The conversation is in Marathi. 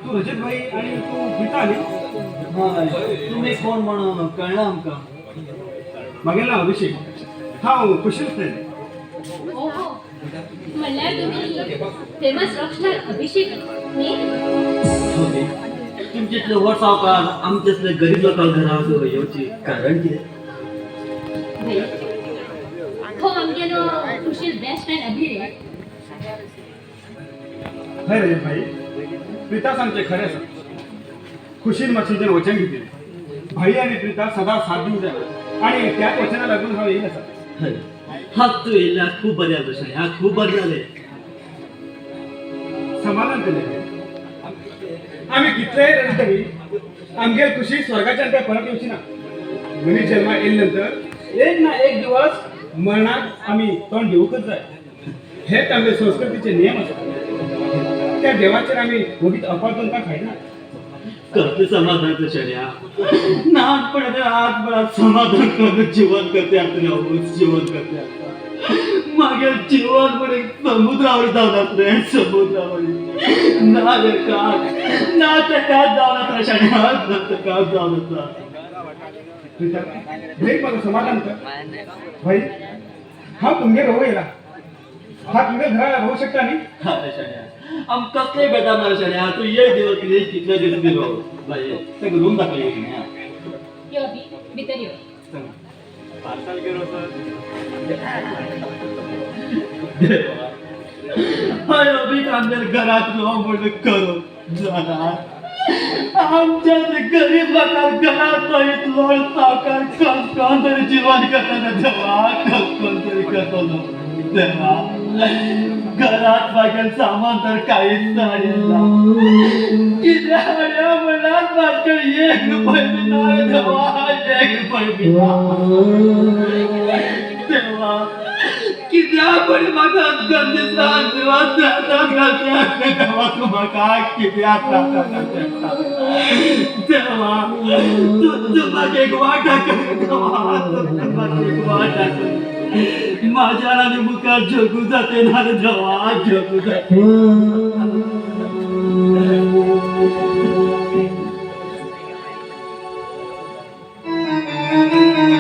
तू रजत भाई आणि तू गीता आली. तुम्ही कोण म्हणून कळलं आमका? मागेला अभिषेक हा कुशल फ्रेंड. हो हो म्हणल्यार तुम्ही फेमस रॉकस्टार अभिषेक न्ही? तुमच्यातले व्हड सावकार आमच्यातले गरीब लोकांक घरा येवची कारण कितें? भाई हो आमगेलो खुशील बेस्ट फ्रेंड अभि रे. हय रजत भाई प्रीता सांगते खरें आसा. खुशीन मातशें वचन घेतलें. भाई आणि प्रीता सदा साथ दिवंक जाय आणि त्याच वचना लागून हांव येयला आसा. हा तू येयल्यार खूब बरें जालें तशें. हा खूब बरें जालें. समाधान केलें. आम्ही कितलेय रजत भाई आमगेर खुशी स्वर्गाच्या त्या परत येवची ना. मनीस जन्मा येयले एक ना एक दिवस मरणाक आम्ही तोंड दिवूंकच जाय. हेच आमचे संस्कृतीचे नियम आसात. त्या देवाचेर आम्ही वगीत अपार्थन का खायना. करते समाधान तशें. ल्हानपणाचे आजभरात समाधान करून जीवन करते आपले जीवन करते. मागे जीवन पण एक समुद्रावर जाऊन असले. समुद्रावर ना कात ना कात जाऊन असला शाळा कात जाऊन असला. भाई माझं समाधान कर. भाई हा तुमगे राहू येला. हा तुमगे घराला राहू शकता न्ही. हा शाळा आम कसले बेजार ना शाळा. तू एक दिवस कितें कितले दीस दिलो बाई ते रूम दाखय. यो अभि भितर यो. पार्सल केलो सर. हाय अभि आमच्या घरात राव म्हणून करो जाणार. आमच्या गरीब लोकांक घरात नाही लोळ सावकार कोण तरी जीवन करताना देवा कोण तरी करतो देवा. घरात मागेल सामान तर काहीच नाही. किती मनात माझ्या एक रुपये बी नाही देवा. एक रुपये बी देवा. किती पण म्हाका गरजेचा दिवस घालते देवा. तू म्हाका किती देवा. तू म्हाका एक वाटा कर देवा. तू म्हाका एक वाटा कर. माझ्या आणि मुखार जगू जाते ना देवा. जगू जाते.